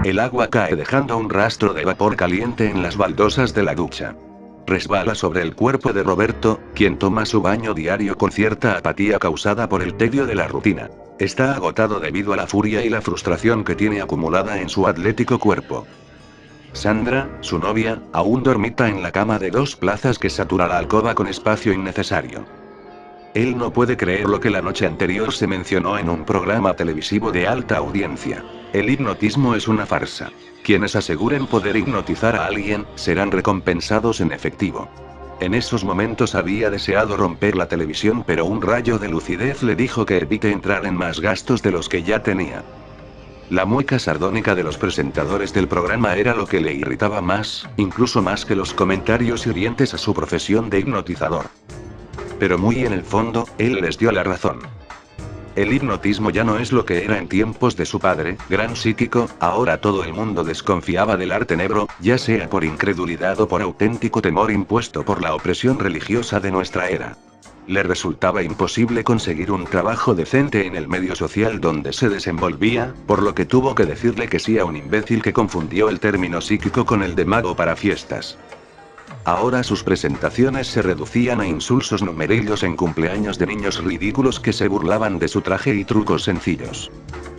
El agua cae dejando un rastro de vapor caliente en las baldosas de la ducha. Resbala sobre el cuerpo de Roberto, quien toma su baño diario con cierta apatía causada por el tedio de la rutina. Está agotado debido a la furia y la frustración que tiene acumulada en su atlético cuerpo. Sandra, su novia, aún dormita en la cama de 2 plazas que satura la alcoba con espacio innecesario. Él no puede creer lo que la noche anterior se mencionó en un programa televisivo de alta audiencia. El hipnotismo es una farsa. Quienes aseguren poder hipnotizar a alguien, serán recompensados en efectivo. En esos momentos había deseado romper la televisión, pero un rayo de lucidez le dijo que evite entrar en más gastos de los que ya tenía. La mueca sardónica de los presentadores del programa era lo que le irritaba más, incluso más que los comentarios hirientes a su profesión de hipnotizador. Pero muy en el fondo, él les dio la razón. El hipnotismo ya no es lo que era en tiempos de su padre, gran psíquico. Ahora todo el mundo desconfiaba del arte negro, ya sea por incredulidad o por auténtico temor impuesto por la opresión religiosa de nuestra era. Le resultaba imposible conseguir un trabajo decente en el medio social donde se desenvolvía, por lo que tuvo que decirle que sí a un imbécil que confundió el término psíquico con el de mago para fiestas. Ahora sus presentaciones se reducían a insulsos numerillos en cumpleaños de niños ridículos que se burlaban de su traje y trucos sencillos.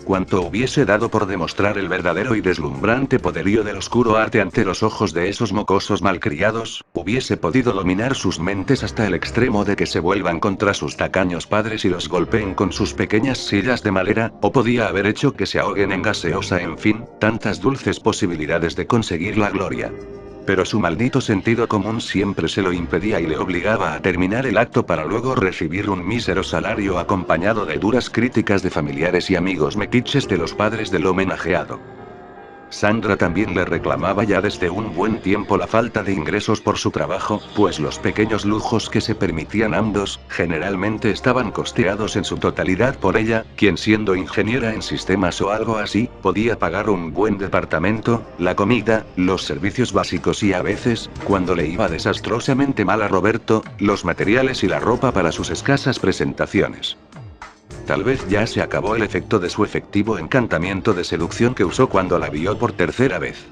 Cuanto hubiese dado por demostrar el verdadero y deslumbrante poderío del oscuro arte ante los ojos de esos mocosos malcriados, hubiese podido dominar sus mentes hasta el extremo de que se vuelvan contra sus tacaños padres y los golpeen con sus pequeñas sillas de madera, o podía haber hecho que se ahoguen en gaseosa, en fin, tantas dulces posibilidades de conseguir la gloria. Pero su maldito sentido común siempre se lo impedía y le obligaba a terminar el acto para luego recibir un mísero salario acompañado de duras críticas de familiares y amigos metiches de los padres del homenajeado. Sandra también le reclamaba ya desde un buen tiempo la falta de ingresos por su trabajo, pues los pequeños lujos que se permitían ambos, generalmente estaban costeados en su totalidad por ella, quien siendo ingeniera en sistemas o algo así, podía pagar un buen departamento, la comida, los servicios básicos y a veces, cuando le iba desastrosamente mal a Roberto, los materiales y la ropa para sus escasas presentaciones. Tal vez ya se acabó el efecto de su efectivo encantamiento de seducción que usó cuando la vio por tercera vez.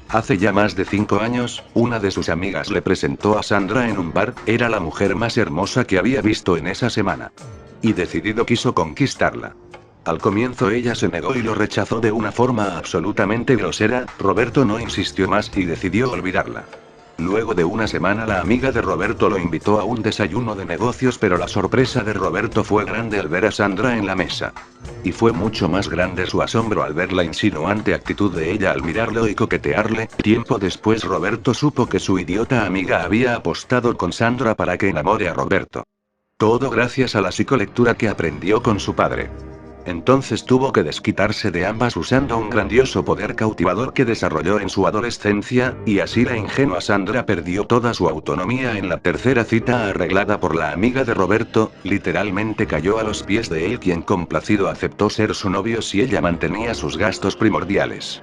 Hace ya más de 5 años, una de sus amigas le presentó a Sandra en un bar. Era la mujer más hermosa que había visto en esa semana. Y decidido quiso conquistarla. Al comienzo ella se negó y lo rechazó de una forma absolutamente grosera. Roberto no insistió más y decidió olvidarla. Luego de una semana la amiga de Roberto lo invitó a un desayuno de negocios, pero la sorpresa de Roberto fue grande al ver a Sandra en la mesa. Y fue mucho más grande su asombro al ver la insinuante actitud de ella al mirarlo y coquetearle. Tiempo después Roberto supo que su idiota amiga había apostado con Sandra para que enamore a Roberto. Todo gracias a la psicolectura que aprendió con su padre. Entonces tuvo que desquitarse de ambas usando un grandioso poder cautivador que desarrolló en su adolescencia, y así la ingenua Sandra perdió toda su autonomía en la tercera cita arreglada por la amiga de Roberto. Literalmente cayó a los pies de él, quien complacido aceptó ser su novio si ella mantenía sus gastos primordiales.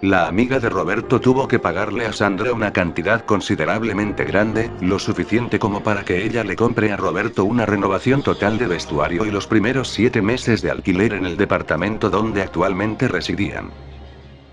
La amiga de Roberto tuvo que pagarle a Sandra una cantidad considerablemente grande, lo suficiente como para que ella le compre a Roberto una renovación total de vestuario y los primeros 7 meses de alquiler en el departamento donde actualmente residían.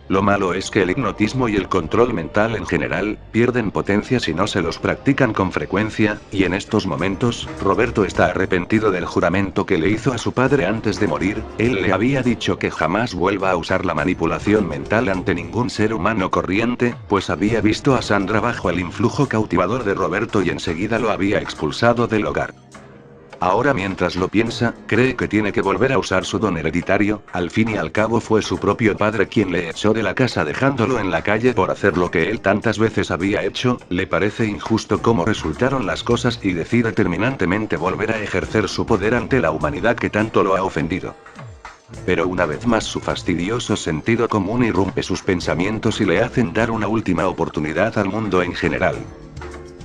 Lo malo es que el hipnotismo y el control mental en general pierden potencia si no se los practican con frecuencia, y en estos momentos, Roberto está arrepentido del juramento que le hizo a su padre antes de morir. Él le había dicho que jamás vuelva a usar la manipulación mental ante ningún ser humano corriente, pues había visto a Sandra bajo el influjo cautivador de Roberto y enseguida lo había expulsado del hogar. Ahora mientras lo piensa, cree que tiene que volver a usar su don hereditario. Al fin y al cabo fue su propio padre quien le echó de la casa dejándolo en la calle por hacer lo que él tantas veces había hecho. Le parece injusto cómo resultaron las cosas y decide terminantemente volver a ejercer su poder ante la humanidad que tanto lo ha ofendido. Pero una vez más su fastidioso sentido común irrumpe sus pensamientos y le hacen dar una última oportunidad al mundo en general.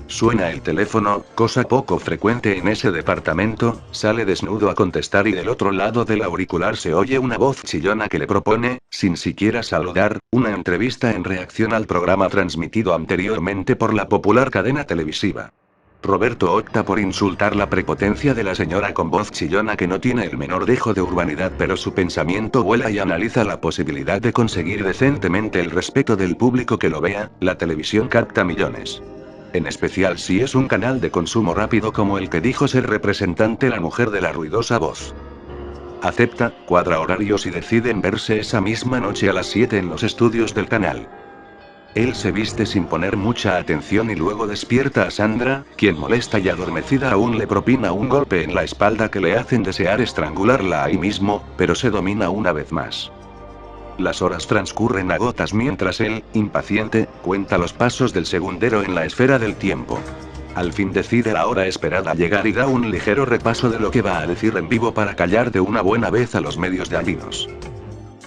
Suena el teléfono, cosa poco frecuente en ese departamento. Sale desnudo a contestar y del otro lado del auricular se oye una voz chillona que le propone, sin siquiera saludar, una entrevista en reacción al programa transmitido anteriormente por la popular cadena televisiva. Roberto opta por insultar la prepotencia de la señora con voz chillona que no tiene el menor dejo de urbanidad, pero su pensamiento vuela y analiza la posibilidad de conseguir decentemente el respeto del público que lo vea. La televisión capta millones. En especial si es un canal de consumo rápido como el que dijo ser representante la mujer de la ruidosa voz. Acepta, cuadra horarios y deciden verse esa misma noche a las 7 en los estudios del canal. Él se viste sin poner mucha atención y luego despierta a Sandra, quien molesta y adormecida aún le propina un golpe en la espalda que le hacen desear estrangularla ahí mismo, pero se domina una vez más. Las horas transcurren a gotas mientras él, impaciente, cuenta los pasos del segundero en la esfera del tiempo. Al fin decide la hora esperada llegar y da un ligero repaso de lo que va a decir en vivo para callar de una buena vez a los medios gallinos.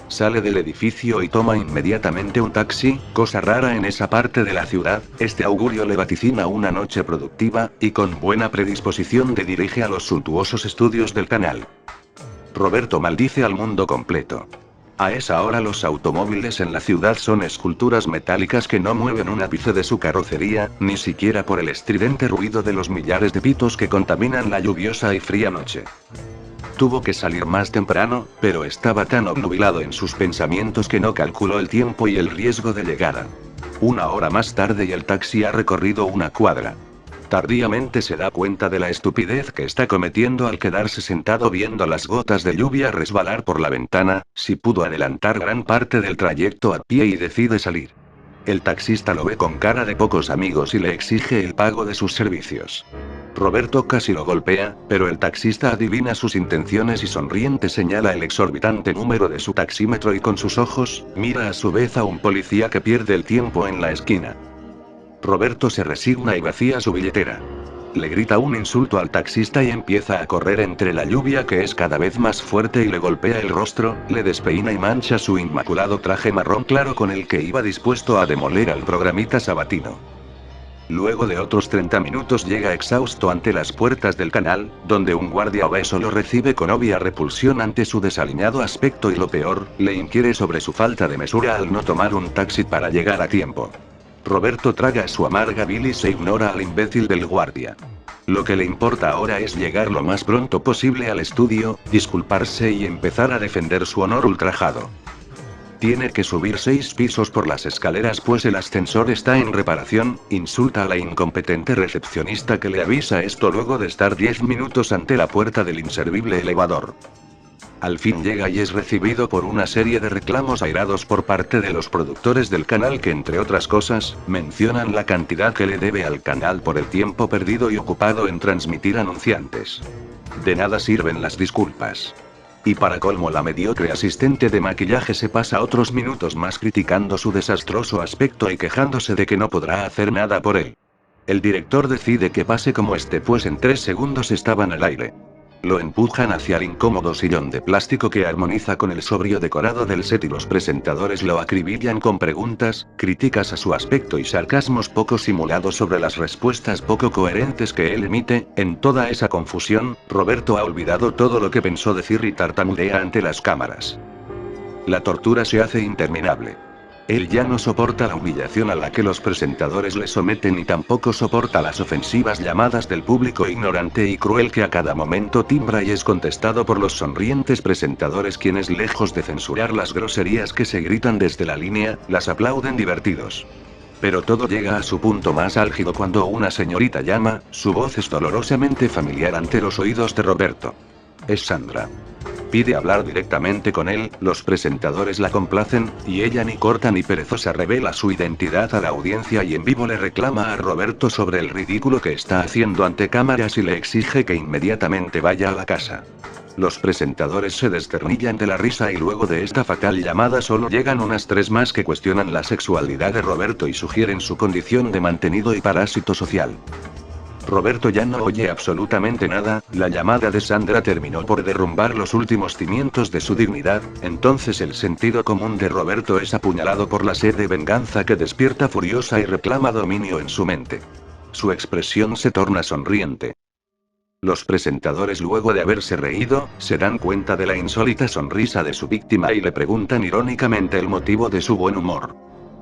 Sale del edificio y toma inmediatamente un taxi, cosa rara en esa parte de la ciudad. Este augurio le vaticina una noche productiva, y con buena predisposición de dirige a los suntuosos estudios del canal. Roberto maldice al mundo completo. A esa hora los automóviles en la ciudad son esculturas metálicas que no mueven un ápice de su carrocería, ni siquiera por el estridente ruido de los millares de pitos que contaminan la lluviosa y fría noche. Tuvo que salir más temprano, pero estaba tan obnubilado en sus pensamientos que no calculó el tiempo y el riesgo de llegada. Una hora más tarde y el taxi ha recorrido una cuadra. Tardíamente se da cuenta de la estupidez que está cometiendo al quedarse sentado viendo las gotas de lluvia resbalar por la ventana. Si pudo adelantar gran parte del trayecto a pie y decide salir. El taxista lo ve con cara de pocos amigos y le exige el pago de sus servicios. Roberto casi lo golpea, pero el taxista adivina sus intenciones y sonriente señala el exorbitante número de su taxímetro y con sus ojos, mira a su vez a un policía que pierde el tiempo en la esquina. Roberto se resigna y vacía su billetera. Le grita un insulto al taxista y empieza a correr entre la lluvia que es cada vez más fuerte y le golpea el rostro, le despeina y mancha su inmaculado traje marrón claro con el que iba dispuesto a demoler al programita sabatino. Luego de otros 30 minutos llega exhausto ante las puertas del canal, donde un guardia obeso lo recibe con obvia repulsión ante su desaliñado aspecto y lo peor, le inquiere sobre su falta de mesura al no tomar un taxi para llegar a tiempo. Roberto traga su amarga bilis e ignora al imbécil del guardia. Lo que le importa ahora es llegar lo más pronto posible al estudio, disculparse y empezar a defender su honor ultrajado. Tiene que subir 6 pisos por las escaleras pues el ascensor está en reparación. Insulta a la incompetente recepcionista que le avisa esto luego de estar 10 minutos ante la puerta del inservible elevador. Al fin llega y es recibido por una serie de reclamos airados por parte de los productores del canal que entre otras cosas, mencionan la cantidad que le debe al canal por el tiempo perdido y ocupado en transmitir anunciantes. De nada sirven las disculpas. Y para colmo la mediocre asistente de maquillaje se pasa otros minutos más criticando su desastroso aspecto y quejándose de que no podrá hacer nada por él. El director decide que pase como esté pues en 3 segundos estaban al aire. Lo empujan hacia el incómodo sillón de plástico que armoniza con el sobrio decorado del set y los presentadores lo acribillan con preguntas, críticas a su aspecto y sarcasmos poco simulados sobre las respuestas poco coherentes que él emite. En toda esa confusión, Roberto ha olvidado todo lo que pensó decir y tartamudea ante las cámaras. La tortura se hace interminable. Él ya no soporta la humillación a la que los presentadores le someten y tampoco soporta las ofensivas llamadas del público ignorante y cruel que a cada momento timbra y es contestado por los sonrientes presentadores quienes lejos de censurar las groserías que se gritan desde la línea, las aplauden divertidos. Pero todo llega a su punto más álgido cuando una señorita llama, su voz es dolorosamente familiar ante los oídos de Roberto. Es Sandra. Pide hablar directamente con él, los presentadores la complacen, y ella ni corta ni perezosa revela su identidad a la audiencia y en vivo le reclama a Roberto sobre el ridículo que está haciendo ante cámaras y le exige que inmediatamente vaya a la casa. Los presentadores se desternillan de la risa y luego de esta fatal llamada solo llegan unas 3 más que cuestionan la sexualidad de Roberto y sugieren su condición de mantenido y parásito social. Roberto ya no oye absolutamente nada, la llamada de Sandra terminó por derrumbar los últimos cimientos de su dignidad, entonces el sentido común de Roberto es apuñalado por la sed de venganza que despierta furiosa y reclama dominio en su mente. Su expresión se torna sonriente. Los presentadores luego de haberse reído, se dan cuenta de la insólita sonrisa de su víctima y le preguntan irónicamente el motivo de su buen humor.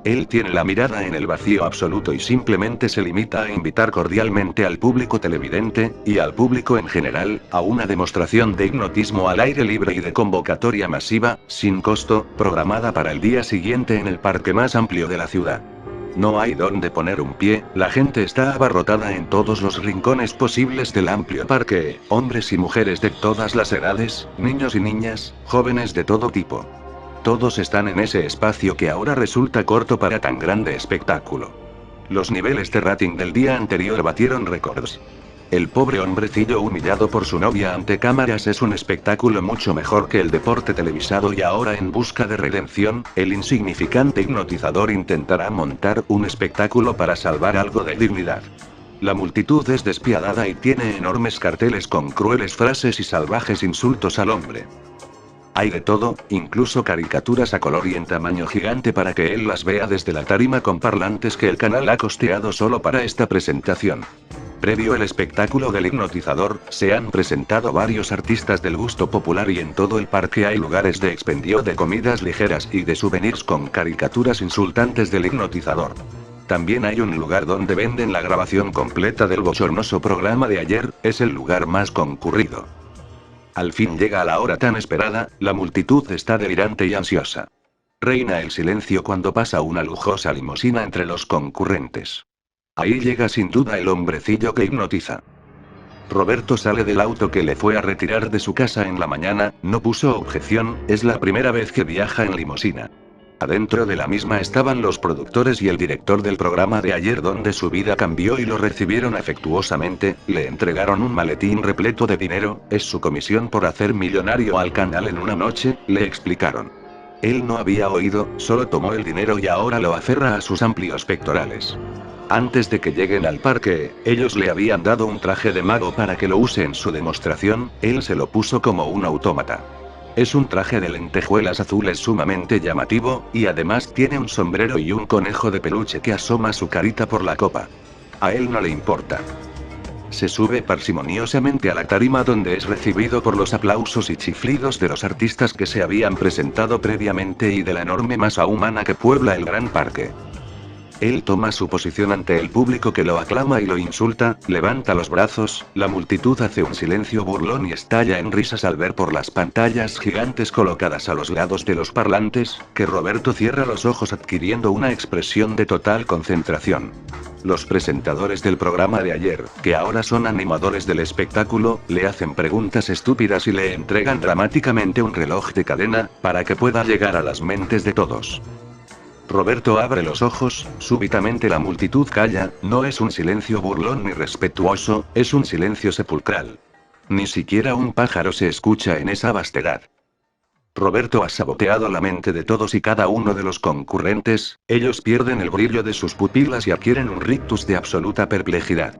Él tiene la mirada en el vacío absoluto y simplemente se limita a invitar cordialmente al público televidente, y al público en general, a una demostración de hipnotismo al aire libre y de convocatoria masiva, sin costo, programada para el día siguiente en el parque más amplio de la ciudad. No hay dónde poner un pie, la gente está abarrotada en todos los rincones posibles del amplio parque, hombres y mujeres de todas las edades, niños y niñas, jóvenes de todo tipo. Todos están en ese espacio que ahora resulta corto para tan grande espectáculo. Los niveles de rating del día anterior batieron récords. El pobre hombrecillo humillado por su novia ante cámaras es un espectáculo mucho mejor que el deporte televisado y ahora en busca de redención, el insignificante hipnotizador intentará montar un espectáculo para salvar algo de dignidad. La multitud es despiadada y tiene enormes carteles con crueles frases y salvajes insultos al hombre. Hay de todo, incluso caricaturas a color y en tamaño gigante para que él las vea desde la tarima con parlantes que el canal ha costeado solo para esta presentación. Previo al espectáculo del hipnotizador, se han presentado varios artistas del gusto popular y en todo el parque hay lugares de expendio de comidas ligeras y de souvenirs con caricaturas insultantes del hipnotizador. También hay un lugar donde venden la grabación completa del bochornoso programa de ayer, es el lugar más concurrido. Al fin llega la hora tan esperada, la multitud está delirante y ansiosa. Reina el silencio cuando pasa una lujosa limusina entre los concurrentes. Ahí llega sin duda el hombrecillo que hipnotiza. Roberto sale del auto que le fue a retirar de su casa en la mañana, no puso objeción, es la primera vez que viaja en limusina. Adentro de la misma estaban los productores y el director del programa de ayer donde su vida cambió y lo recibieron afectuosamente, le entregaron un maletín repleto de dinero, es su comisión por hacer millonario al canal en una noche, le explicaron. Él no había oído, solo tomó el dinero y ahora lo aferra a sus amplios pectorales. Antes de que lleguen al parque, ellos le habían dado un traje de mago para que lo use en su demostración, él se lo puso como un autómata. Es un traje de lentejuelas azules sumamente llamativo, y además tiene un sombrero y un conejo de peluche que asoma su carita por la copa. A él no le importa. Se sube parsimoniosamente a la tarima donde es recibido por los aplausos y chiflidos de los artistas que se habían presentado previamente y de la enorme masa humana que puebla el gran parque. Él toma su posición ante el público que lo aclama y lo insulta, levanta los brazos, la multitud hace un silencio burlón y estalla en risas al ver por las pantallas gigantes colocadas a los lados de los parlantes, que Roberto cierra los ojos adquiriendo una expresión de total concentración. Los presentadores del programa de ayer, que ahora son animadores del espectáculo, le hacen preguntas estúpidas y le entregan dramáticamente un reloj de cadena, para que pueda llegar a las mentes de todos. Roberto abre los ojos, súbitamente la multitud calla, no es un silencio burlón ni respetuoso, es un silencio sepulcral. Ni siquiera un pájaro se escucha en esa vastedad. Roberto ha saboteado la mente de todos y cada uno de los concurrentes, ellos pierden el brillo de sus pupilas y adquieren un rictus de absoluta perplejidad.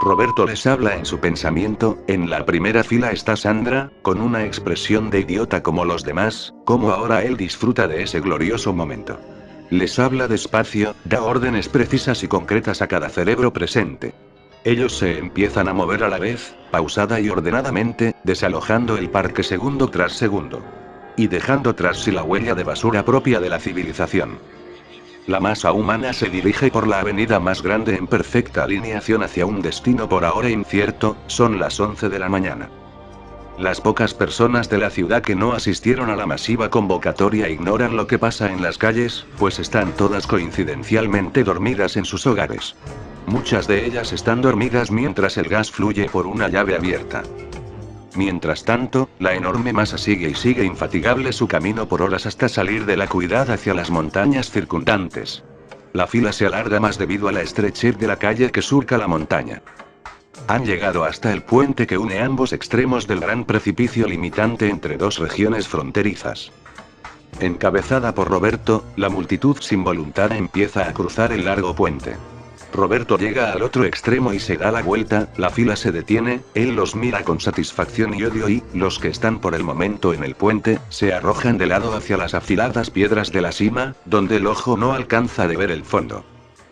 Roberto les habla en su pensamiento, en la primera fila está Sandra, con una expresión de idiota como los demás, como ahora él disfruta de ese glorioso momento. Les habla despacio, da órdenes precisas y concretas a cada cerebro presente. Ellos se empiezan a mover a la vez, pausada y ordenadamente, desalojando el parque segundo tras segundo. Y dejando tras sí la huella de basura propia de la civilización. La masa humana se dirige por la avenida más grande en perfecta alineación hacia un destino por ahora incierto, son las 11 de la mañana. Las pocas personas de la ciudad que no asistieron a la masiva convocatoria ignoran lo que pasa en las calles, pues están todas coincidencialmente dormidas en sus hogares. Muchas de ellas están dormidas mientras el gas fluye por una llave abierta. Mientras tanto, la enorme masa sigue y sigue infatigable su camino por horas hasta salir de la ciudad hacia las montañas circundantes. La fila se alarga más debido a la estrechez de la calle que surca la montaña. Han llegado hasta el puente que une ambos extremos del gran precipicio limitante entre dos regiones fronterizas. Encabezada por Roberto, la multitud sin voluntad empieza a cruzar el largo puente. Roberto llega al otro extremo y se da la vuelta, la fila se detiene, él los mira con satisfacción y odio y, los que están por el momento en el puente, se arrojan de lado hacia las afiladas piedras de la cima, donde el ojo no alcanza de ver el fondo.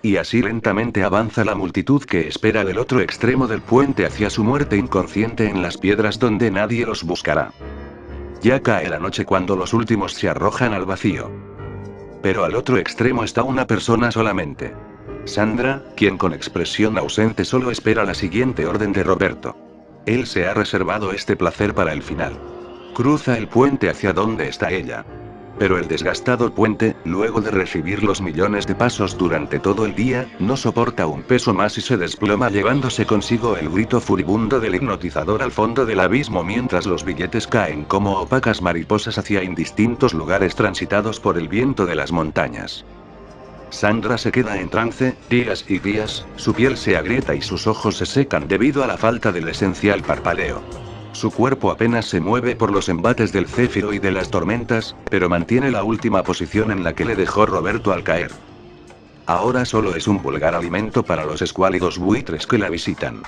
Y así lentamente avanza la multitud que espera del otro extremo del puente hacia su muerte inconsciente en las piedras donde nadie los buscará. Ya cae la noche cuando los últimos se arrojan al vacío. Pero al otro extremo está una persona solamente. Sandra, quien con expresión ausente solo espera la siguiente orden de Roberto. Él se ha reservado este placer para el final. Cruza el puente hacia donde está ella. Pero el desgastado puente, luego de recibir los millones de pasos durante todo el día, no soporta un peso más y se desploma llevándose consigo el grito furibundo del hipnotizador al fondo del abismo mientras los billetes caen como opacas mariposas hacia indistintos lugares transitados por el viento de las montañas. Sandra se queda en trance, días y días, su piel se agrieta y sus ojos se secan debido a la falta del esencial parpadeo. Su cuerpo apenas se mueve por los embates del céfiro y de las tormentas, pero mantiene la última posición en la que le dejó Roberto al caer. Ahora solo es un vulgar alimento para los escuálidos buitres que la visitan.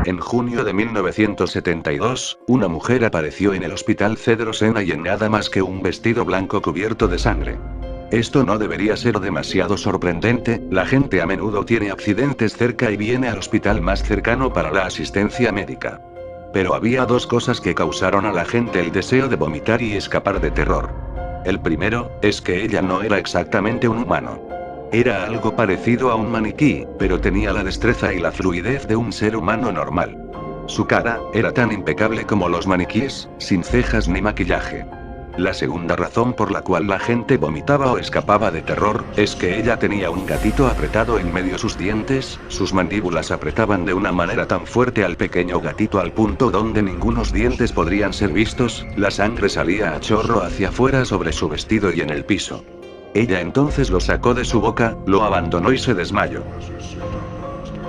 En junio de 1972, una mujer apareció en el hospital Cedro Sinai en nada más que un vestido blanco cubierto de sangre. Esto no debería ser demasiado sorprendente, la gente a menudo tiene accidentes cerca y viene al hospital más cercano para la asistencia médica. Pero había dos cosas que causaron a la gente el deseo de vomitar y escapar de terror. El primero, es que ella no era exactamente un humano. Era algo parecido a un maniquí, pero tenía la destreza y la fluidez de un ser humano normal. Su cara, era tan impecable como los maniquíes, sin cejas ni maquillaje. La segunda razón por la cual la gente vomitaba o escapaba de terror, es que ella tenía un gatito apretado en medio de sus dientes, sus mandíbulas apretaban de una manera tan fuerte al pequeño gatito al punto donde ningunos dientes podrían ser vistos, la sangre salía a chorro hacia afuera sobre su vestido y en el piso. Ella entonces lo sacó de su boca, lo abandonó y se desmayó.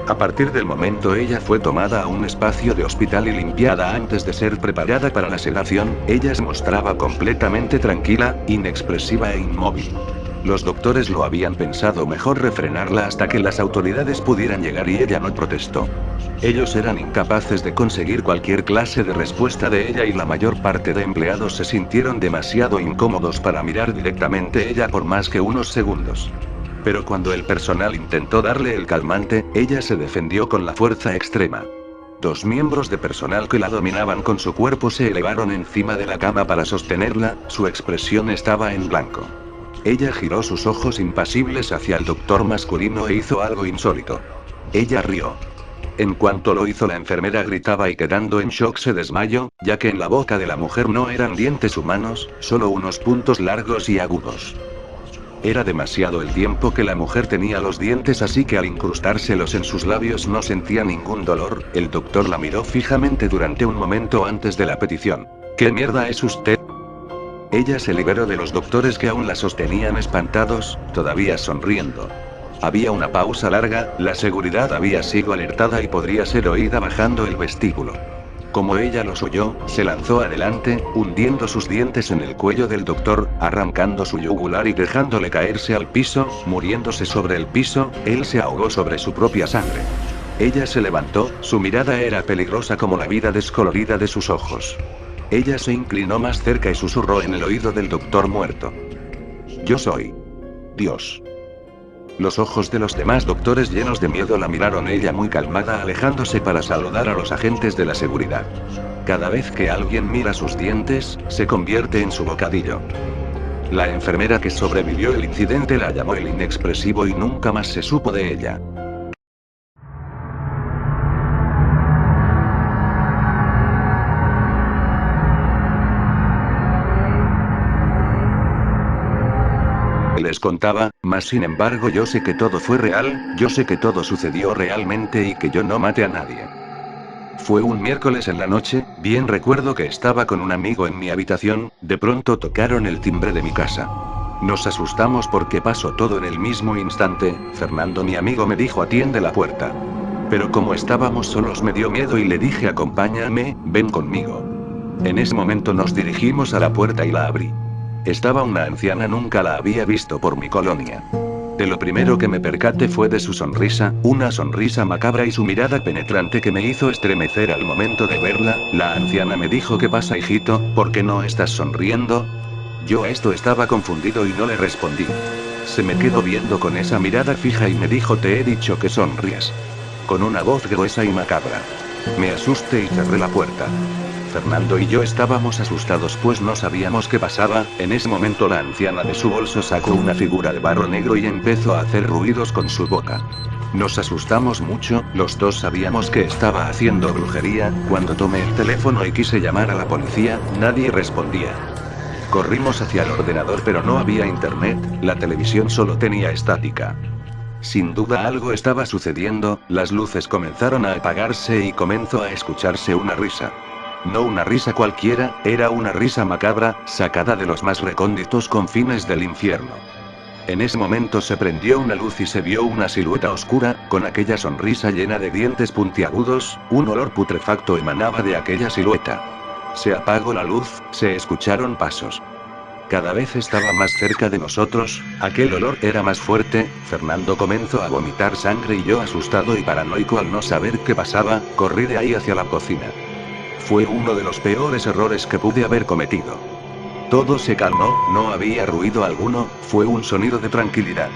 A partir del momento ella fue tomada a un espacio de hospital y limpiada antes de ser preparada para la sedación, ella se mostraba completamente tranquila, inexpresiva e inmóvil. Los doctores lo habían pensado mejor refrenarla hasta que las autoridades pudieran llegar y ella no protestó. Ellos eran incapaces de conseguir cualquier clase de respuesta de ella y la mayor parte de empleados se sintieron demasiado incómodos para mirar directamente a ella por más que unos segundos. Pero cuando el personal intentó darle el calmante, ella se defendió con la fuerza extrema. Dos miembros de personal que la dominaban con su cuerpo se elevaron encima de la cama para sostenerla, su expresión estaba en blanco. Ella giró sus ojos impasibles hacia el doctor masculino e hizo algo insólito. Ella rió. En cuanto lo hizo, la enfermera gritaba y quedando en shock se desmayó, ya que en la boca de la mujer no eran dientes humanos, solo unos puntos largos y agudos. Era demasiado el tiempo que la mujer tenía los dientes, así que al incrustárselos en sus labios no sentía ningún dolor. El doctor la miró fijamente durante un momento antes de la petición. ¿Qué mierda es usted? Ella se liberó de los doctores que aún la sostenían espantados, todavía sonriendo. Había una pausa larga, la seguridad había sido alertada y podría ser oída bajando el vestíbulo. Como ella los oyó, se lanzó adelante, hundiendo sus dientes en el cuello del doctor, arrancando su yugular y dejándole caerse al piso, muriéndose sobre el piso, él se ahogó sobre su propia sangre. Ella se levantó, su mirada era peligrosa como la vida descolorida de sus ojos. Ella se inclinó más cerca y susurró en el oído del doctor muerto. Yo soy Dios. Los ojos de los demás doctores llenos de miedo la miraron, ella muy calmada alejándose para saludar a los agentes de la seguridad. Cada vez que alguien mira sus dientes, se convierte en su bocadillo. La enfermera que sobrevivió el incidente la llamó el inexpresivo y nunca más se supo de ella. Les contaba, mas sin embargo yo sé que todo fue real, yo sé que todo sucedió realmente y que yo no maté a nadie. Fue un miércoles en la noche, bien recuerdo que estaba con un amigo en mi habitación, de pronto tocaron el timbre de mi casa. Nos asustamos porque pasó todo en el mismo instante, Fernando mi amigo me dijo atiende la puerta. Pero como estábamos solos me dio miedo y le dije acompáñame, ven conmigo. En ese momento nos dirigimos a la puerta y la abrí. Estaba una anciana, nunca la había visto por mi colonia. De lo primero que me percaté fue de su sonrisa, una sonrisa macabra y su mirada penetrante que me hizo estremecer al momento de verla. La anciana me dijo ¿qué pasa hijito? ¿Por qué no estás sonriendo? Yo estaba confundido y no le respondí. Se me quedó viendo con esa mirada fija y me dijo te he dicho que sonríes. Con una voz gruesa y macabra. Me asusté y cerré la puerta. Fernando y yo estábamos asustados pues no sabíamos qué pasaba. En ese momento la anciana de su bolso sacó una figura de barro negro y empezó a hacer ruidos con su boca. Nos asustamos mucho, los dos sabíamos que estaba haciendo brujería. Cuando tomé el teléfono y quise llamar a la policía, nadie respondía. Corrimos hacia el ordenador pero no había internet, la televisión solo tenía estática. Sin duda algo estaba sucediendo, las luces comenzaron a apagarse y comenzó a escucharse una risa. No una risa cualquiera, era una risa macabra, sacada de los más recónditos confines del infierno. En ese momento se prendió una luz y se vio una silueta oscura, con aquella sonrisa llena de dientes puntiagudos, un olor putrefacto emanaba de aquella silueta. Se apagó la luz, se escucharon pasos. Cada vez estaba más cerca de nosotros, aquel olor era más fuerte, Fernando comenzó a vomitar sangre y yo asustado y paranoico al no saber qué pasaba, corrí de ahí hacia la cocina. Fue uno de los peores errores que pude haber cometido. Todo se calmó, no había ruido alguno, fue un sonido de tranquilidad.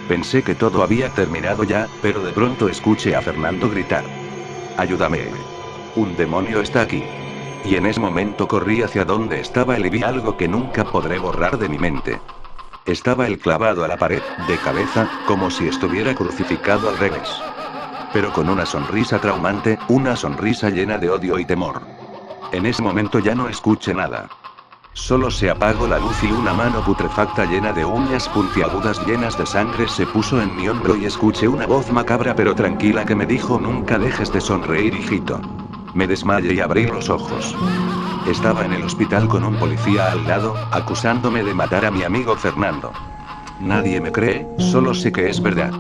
Pensé que todo había terminado ya, pero de pronto escuché a Fernando gritar. ¡Ayúdame! ¡Un demonio está aquí! Y en ese momento corrí hacia donde estaba él y vi algo que nunca podré borrar de mi mente. Estaba él clavado a la pared, de cabeza, como si estuviera crucificado al revés. Pero con una sonrisa traumante, una sonrisa llena de odio y temor. En ese momento ya no escuché nada. Solo se apagó la luz y una mano putrefacta llena de uñas puntiagudas llenas de sangre se puso en mi hombro y escuché una voz macabra pero tranquila que me dijo: nunca dejes de sonreír, hijito. Me desmayé y abrí los ojos. Estaba en el hospital con un policía al lado, acusándome de matar a mi amigo Fernando. Nadie me cree, solo sé que es verdad.